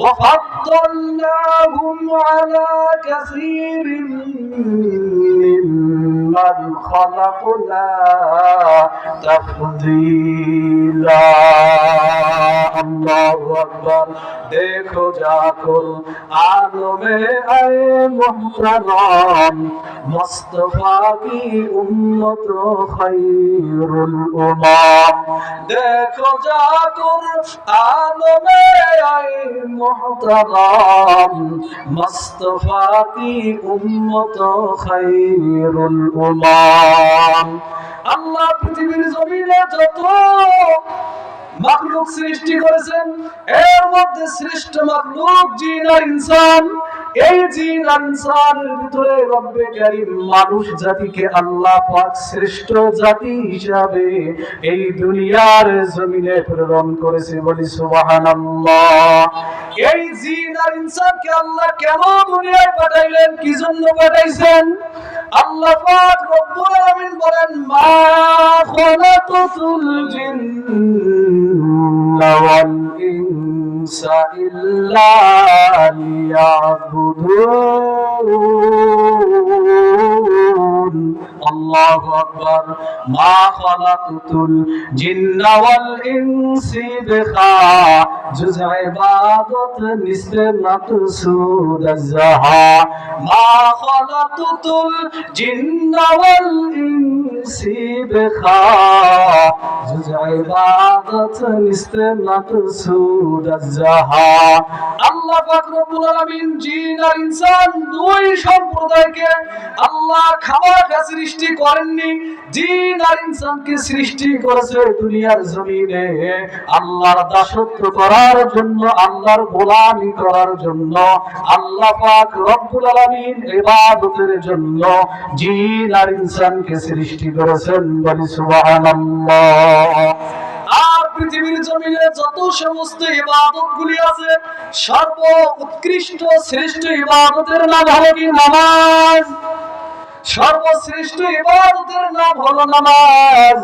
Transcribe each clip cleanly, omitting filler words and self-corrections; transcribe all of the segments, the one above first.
وفضلناهم على كثير ممن خلقنا تفضيلا الله أكبر देखो जाकुर आलमे आए मुहतरम मुस्तफा की उम्मत खैरुल उम्म देखो जाकुर आलमे आए मुहतरम मुस्तफा की उम्मत खैरुल उम्म আল্লাহ পৃথিবীর জমিনে যত মাখলুক সৃষ্টি করেছেন এর মধ্যে শ্রেষ্ঠ মাখলুক জিন আর ইনসান। এই জিন আর ইনসানের ভিতরে রব্বে কারীম মানুষ জাতিকে আল্লাহ পাক শ্রেষ্ঠ জাতি হিসাবে এই দুনিয়ার জমিনে প্রেরণ করেছে বলি সুবহানাল্লাহ। এই জিন আর ইনসানকে আল্লাহ কেন দুনিয়ায় পাঠাইলেন, কি জন্য পাঠাইছেন? আল্লাহ পাক রব্বুল আলামিন বলেন মা খালাকাতুল জিন্না ওয়াল ইনসা ইল্লা লিয়াবুদুন আল্লাহু আকবার মা খালাকাতুল জিন্না ওয়াল ইনসি বিখা জুজ ইবাদত নিসবে মাকসুদ আযহা মা খালাকাতুল জিন্না ওয়াল ইনসি বিখা জুজ ইবাদত নিসবে মাকসুদ আযহা। আল্লাহ পাক রব্বুল আলামিন জিন আর ইনসান দুই সম্প্রদায়কে আল্লাহ খামাখা সৃষ্টি করেননি। জিন আর ইনসানকে সৃষ্টি করেছে দুনিয়ার জমিনে আল্লাহর দাসত্ব করার জন্য, আল্লাহর গোলামি করার জন্য। আল্লাহ পাক রব্বুল আলামিন ইবাদতের জন্য জিন আর ইনসানকে সৃষ্টি করেছেন বলি সুবহানাল্লাহ। আর পৃথিবীর জমিনে যত সমস্ত ইবাদতগুলি আছে সর্ব উৎকৃষ্ট শ্রেষ্ঠ ইবাদতের নাম হলো কি নামাজ। সর্বশ্রেষ্ঠ ইবাদতের নাম হলো নামাজ।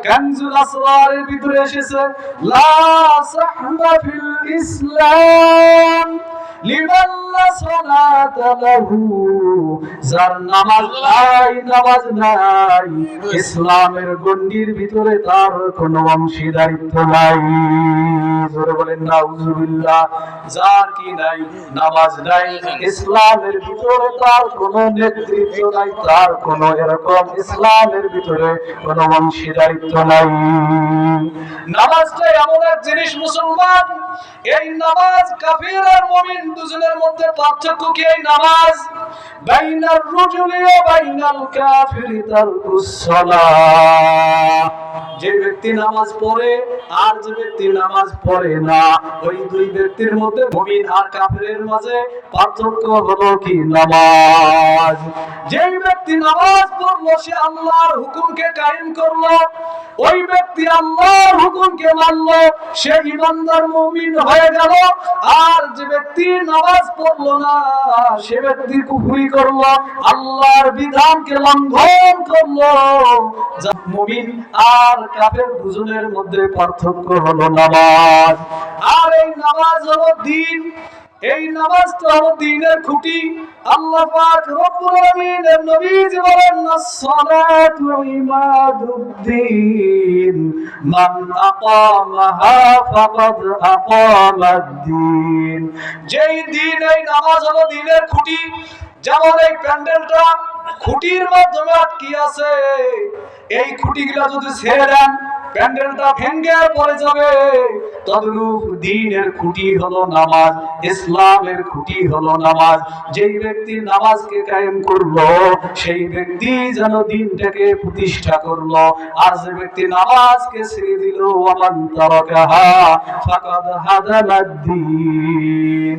কানজুল আসরারের ভিতরে এসেছে লা সাহবা ফিল ইসলাম লিমান লা সালাতা লাহু, যার নামাজ নাই ইসলামের গণ্ডির ভিতরে তার কোনো অংশীদারিত্ব নাই। জোরে বলেন নাউজুবিল্লাহ। যার কি নাই? নামাজ নাই, ইসলামের ভিতরে তার কোনো নেতৃত্ব নাই, তার কোনো এরকম ইসলামের ভিতরে কোনো অংশীদারিত্ব নাই। নামাজটা এমন এক জিনিস মুসলমান, এই নামাজ কাফির আর মুমিন দুজনের মধ্যে পার্থক্য কি? এই নামাজ বাইনার রুজুলি ওয়া বাইনাল কাফিরি তারকুস সালাহ। যে ব্যক্তি নামাজ পড়ে আর যে ব্যক্তি নামাজ পড়ে না, ওই দুই ব্যক্তির মধ্যে মুমিন আর কাফিরের মাঝে পার্থক্য হলো কি? নামাজ। যেই ব্যক্তি নামাজ পড়লো সে আল্লাহর হুকুমকে কায়েম করলো, ওই ব্যক্তি আল্লাহর হুকুমকে মানলো, সে ঈমানদার মুমিন হয়ে গেল। আর যে ব্যক্তি নামাজ পড়লো না সে ব্যক্তি কুফরি করলো, আল্লাহর বিধানকে লঙ্ঘন করলো। মুমিন আর কাফের দুজনের মধ্যে পার্থক্য হলো নামাজ। আর এই নামাজ হলো দ্বীন, এই নামাজটা হলো দ্বীনের খুঁটি। আল্লাহ পাক রব্বুল আলামিনের নবীজি বলেন as-সালাতু ইমাদুদ্দিন মান আকামাহা ফাকাদ আকামাদ-দ্বীন। যেই দ্বীন, এই নামাজ হলো দ্বীনের খুঁটি। যেমন এই প্যান্ডেলটা খুঁটির মাধ্যমে আটকে আছে, এই খুঁটিগুলা যদি ছেড়ে দেন প্যান্ডেলটা ভেঙে পড়ে যাবে। তদ্রূপ দ্বীনের খুঁটি হলো নামাজ, ইসলামের খুঁটি হলো নামাজ। যেই ব্যক্তি নামাজকে কায়েম করলো সেই ব্যক্তি যেন দ্বীনটাকে প্রতিষ্ঠা করলো। আর যে ব্যক্তি নামাজকে ছেড়ে দিল ওয়ামান তারাকাহা ফাকাদ হাদামাদ-দ্বীন।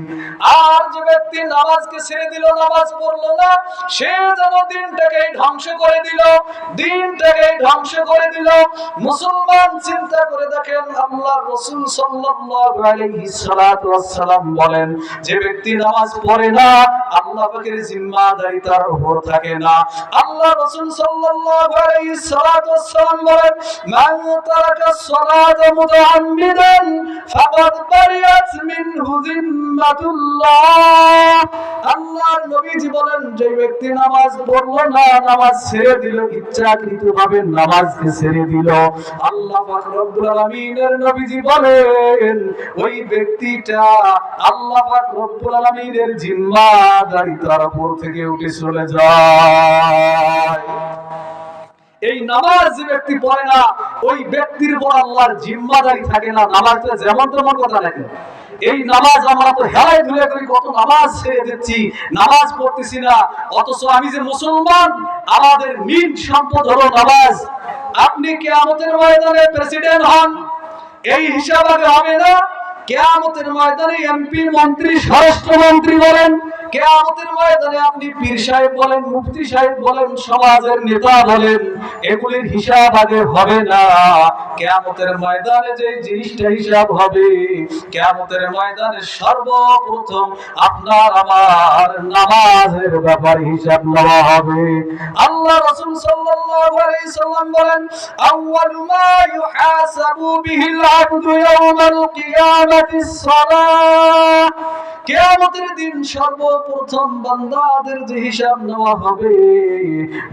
আর যে ব্যক্তি নামাজকে ছেড়ে দিল, নামাজ পড়লো না, সে যেন দিনটাকে ধ্বংস করে দিল, দিনটাকে ধ্বংস করে দিল। মুসলমান চিন্তা করে দেখেন, আল্লাহর রাসূল সাল্লাল্লাহু আলাইহি সাল্লাতু ওয়াসসালাম বলেন, যে ব্যক্তি নামাজ পড়ে না আল্লাহ পাকের জিম্মাদারি তার উপর থাকে না। আল্লাহ রাসূল সাল্লাল্লাহু আলাইহি সাল্লাতু ওয়াসসালাম বলেন, মান তারাকা সালাতা মুতাআম্মিদান ফাকাদ বারিয়াত মিনহু জিম্মাতুল্লাহ। আল্লাহর নবীজি বলেন, যে ব্যক্তি নামাজ পড়লো না, নামাজ ছেড়ে দিল, ইচ্ছাকৃতভাবে নামাজকে ছেড়ে দিল, আল্লাহ পাক রব্বুল আলামিনের নবীজি বলেন ওই ব্যক্তিটা আল্লাহ পাক রব্বুল আলামিনের জিম্মাদারি তার উপর থেকে উঠে চলে যায়। এই নামাজ যে ব্যক্তি পড়ে না ওই ব্যক্তির উপর আল্লাহর জিম্মাদারি থাকে না। নামাজটা যেমন তেমন কথা নাকি, এই নামাজ আমরা তো হেলায় ধুলে করি, কত নামাজ ছেড়ে দিচ্ছি, নামাজ পড়তেছি না, অথচ আমি যে মুসলমান, আমাদের মেইন সম্পদ হলো নামাজ। আপনি কিয়ামতের ময়দানে প্রেসিডেন্ট হন, এই হিসাব আগে হবে না। কিয়ামতের ময়দানে এমপি, মন্ত্রী, স্বরাষ্ট্রমন্ত্রী বলেন, কিয়ামতের ময়দানে আপনি পীর সাহেব বলেন, মুফতি সাহেব বলেন, সমাজের নেতা বলেন, এগুলির হিসাব আগে হবে না। কিয়ামতের ময়দানে যে জিনিসটা হিসাব হবে, কিয়ামতের ময়দানে সর্বপ্রথম আপনার আমার নামাজের ব্যাপারে হিসাব নেওয়া হবে। আল্লাহ রাসূল সাল্লাল্লাহু আলাইহি সাল্লাম বলেন, আউয়ালু মা ইউহাসাবু বিহিল আবদু ইয়াওমাল কিয়ামাতিস সালাহ। কিয়ামতের দিন সর্বপ্রথম বান্দাদের যে হিসাব নেওয়া হবে,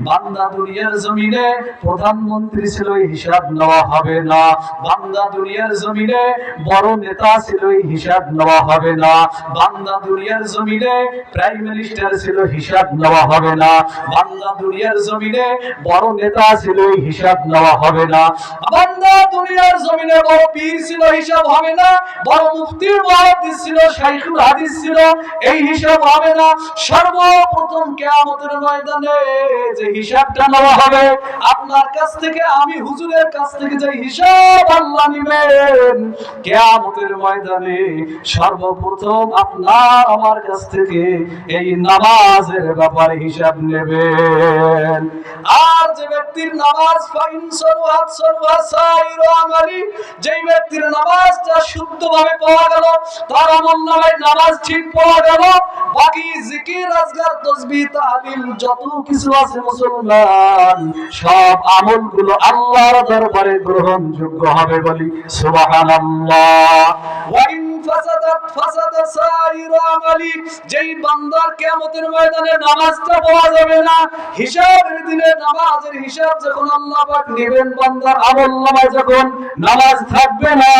বান্দা দুনিয়ার জমিনে প্রধানমন্ত্রী ছিল, এই হিসাব নেওয়া হবে না। বান্দা দুনিয়ার জমিনে বড় নেতা ছিল, এই হিসাব নেওয়া হবে না। বান্দা দুনিয়ার জমিনে প্রাইম মিনিস্টার ছিল, হিসাব নেওয়া হবে না। বান্দা দুনিয়ার জমিনে বড় নেতা ছিল, এই হিসাব নেওয়া হবে না। বান্দা দুনিয়ার জমিনে বড় পীর ছিল, হিসাব হবে না। বড় মুফতি, মুহাদ্দিস ছিল, শাইখুল হাদিস ছিল, এই হিসাব হবে না। সর্বপ্রথম কিয়ামতের ময়দানে যে হিসাবটা নেওয়া হবে, আপনার কাছ থেকে, আমি হুজুরের কাছ থেকে যে হিসাব আল্লাহ নেবেন, কিয়ামতের ময়দানে সর্বপ্রথম আপনার আমার কাছ থেকে এই নামাজের ব্যাপারে হিসাব নেবেন। আর যে ব্যক্তির নামাজ ফাইন সরুহাত সরুহা সাইরু আমালি, যেই ব্যক্তির নামাজটা শুদ্ধভাবে পাওয়া গেল, তার আমলনামায় নামাজ ঠিক পাওয়া গেল, বাকি জিকির, আজকার, তাসবিহ, তাহলিল যত কিছু আছে মুসলমান, সব আমলগুলো আল্লাহর দরবারে গ্রহণযোগ্য হবে। বলি সুবহানাল্লাহ। ওয়া ইন ফাসাদাত ফাসাদা সাইরু আমালি, যেই বান্দার কিয়ামতের ময়দানে নামাজটা পাওয়া যাবে না, হিসাবের দিনে নামাজের হিসাব যখন আল্লাহ পাক নেবেন, বান্দার আমলনামায় যখন নামাজ থাকবে না,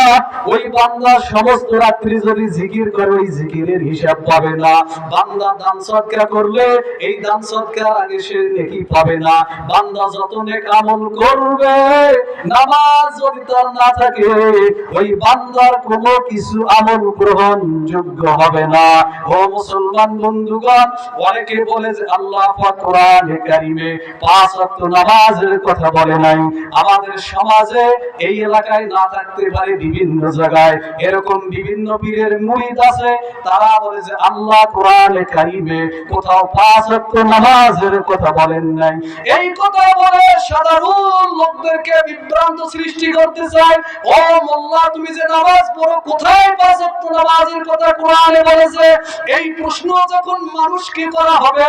ওই বান্দা সমস্ত রাত্রি যদি জিকির করে, ওই জিকিরের হিসাব পাবে না। বান্দা দান সদকা করলে এই দান সদকার আগে সে নেকি পাবে না। বান্দা যত নেক আমল করবে, নামাজ যদি তার না থাকে, ওই বান্দার কোনো কিছু আমল গ্রহণযোগ্য হবে না। ও মুসলমান বন্ধুগণ, অনেকে বলে যে আল্লাহ পাক কোরআনে কারিমে 5 ওয়াক্ত নামাজের কথা বলে নাই। আমাদের সমাজে এই এলাকায় না থাকতে পারে, বিভিন্ন জায়গায় এরকম বিভিন্ন পীরের মুরিদ আছে, তারা বলে যে আল্লাহ কোরআনে কারিমে কোথাও 5 ওয়াক্ত নামাজের কথা বলেন নাই। এই কথা বলে সাধারণ লোকদেরকে বিভ্রান্ত সৃষ্টি করতে চায়। ও মোল্লা, তুমি যে নামাজ পড়ো, কোথায় 5 ওয়াক্ত নামাজের কথা কোরআনে বলেছে? এই প্রশ্ন যখন মানুষকে করা হবে,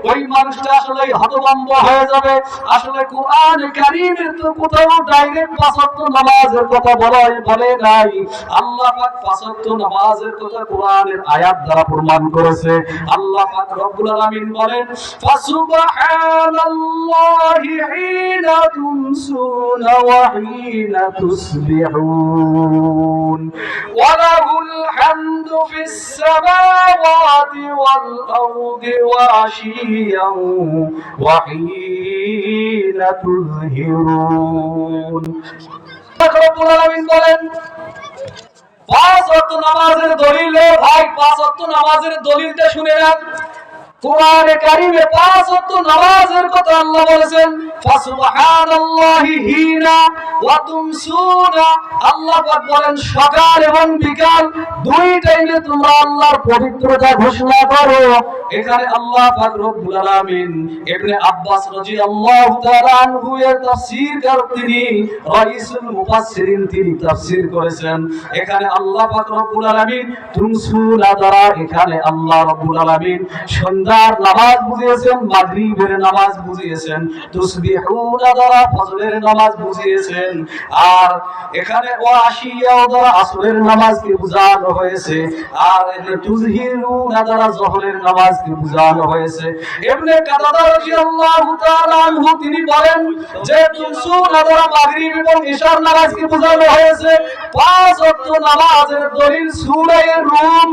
ওই মানুষটা আসলে হতভম্ব হয়ে যাবে। আসলে কোরআনে কারীমে তো কোথাও ডাইরেক্ট 5 ওয়াক্ত নামাজের কথা বলে নাই। আল্লাহ পাক 5 ওয়াক্ত নামাজের কথা কোরআনের আয়াত দ্বারা প্রমাণ করেছে। আল্লাহ পাক রব্বুল আলামিন বলেন, ফাসুবহানাল্লাহি হিনা তুমসুনা ওয়া হিনা তুসবিহুন ওয়া লাহুল হামদু ফিস সামাওয়াতি ওয়াল আরদি ওয়া আশিয়ান ওয়া হিনা তুযহিরুন। রব্বুল আলামিন বলেন 5 ওয়াক্ত নামাজের দলিল। ভাই 5 ওয়াক্ত নামাজের দলিলটা শুনে রাখ। কোরআনে কারিমে 5 ওয়াক্ত নামাজের কথা আল্লাহ বলেছেন, ফাসুবহানাল্লাহি হিনা ওয়া তুমসুনা। আল্লাহ পাক বলেন সকাল এবং বিকাল দুই টাইমে তোমরা আল্লাহর পবিত্রতা ঘোষণা করো। এখানে আল্লাহ পাক রব্বুল আলামিন ইবনে আব্বাস রাদিয়াল্লাহু তাআলা আনহু এর তাফসীর কার তিনি রাইসুল মুফাসসিরিন তিনি তাফসীর করেছেন। এখানে আল্লাহ পাক রব্বুল আলামিন তুমসুনা দ্বারা এখানে আল্লাহ রব্বুল আলামিন সন্ধ্যার নামাজ বুঝিয়েছেন, মাগরিবের নামাজ বুঝিয়েছেন, তাসবিহুনা দ্বারা ফজরের নামাজ বুঝিয়েছেন, আর এখানে ওয়াশিয়া দ্বারা আসরের নামাজকে বোঝানো হয়েছে, আর তুজহিরুনা দ্বারা যোহরের নামাজকে বোঝানো হয়েছে। ইবনে কাতাদা রাদিয়াল্লাহু তাআলা আনহু তিনি বলেন যে তুমসুনা দ্বারা মাগরিব এবং ইশার নামাজকে বোঝানো হয়েছে। 5 ওয়াক্ত নামাজের দলিল সূরা রুম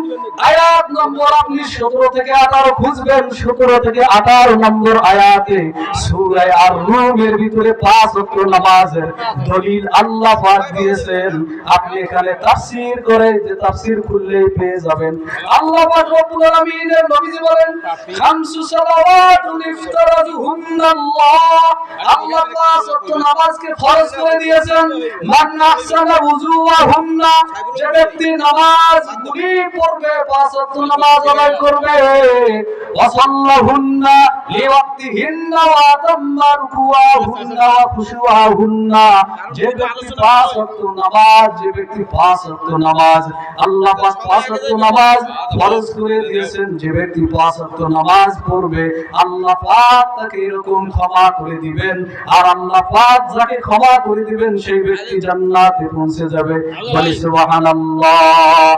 আয়াত নম্বর আপনি 17 থেকে 18 খুঁজবেন। 17 থেকে 18 নম্বর আয়াতে সূরা আর-রুমের ভিতরে 5 ওয়াক্ত নামাজের দলিল আল্লাহ পাক দিয়েছেন। আপনি এখানে তাফসীর করে যে তাফসীর খুললেই পেয়ে যাবেন। আল্লাহ পাক রব্বুল আলামিনের নবীজি বলেন খামসু সালাওয়াতুন ইফতারাজুহুন্নাল্লাহ। আল্লাহ 5 ওয়াক্ত নামাজকে ফরজ করে দিয়েছেন। মান আহসানা ওযুহুন্না, যে ব্যক্তি নামাজ গুলি পড়বে 5 ওয়াক্ত নামাজ আদায় করবে, ওয়া সাল্লাহুন্না লিওয়াক্তিহিন্না ওয়া তাম্মা রুকুআহুন্না ওয়া খুশুআহুন্না, যে ব্যক্তি 5 ওয়াক্ত নামাজ আল্লাহ পাক 5 ওয়াক্ত নামাজ ফরজ করে দিয়েছেন, যে ব্যক্তি 5 ওয়াক্ত নামাজ পড়বে আল্লাহ পাক তাকে এরকম ক্ষমা করে দিবেন, আর আল্লাহ পাক যাকে ক্ষমা করে দিবেন সেই ব্যক্তি জান্নাতে পৌঁছে যাবে। বলি সুবহানাল্লাহ।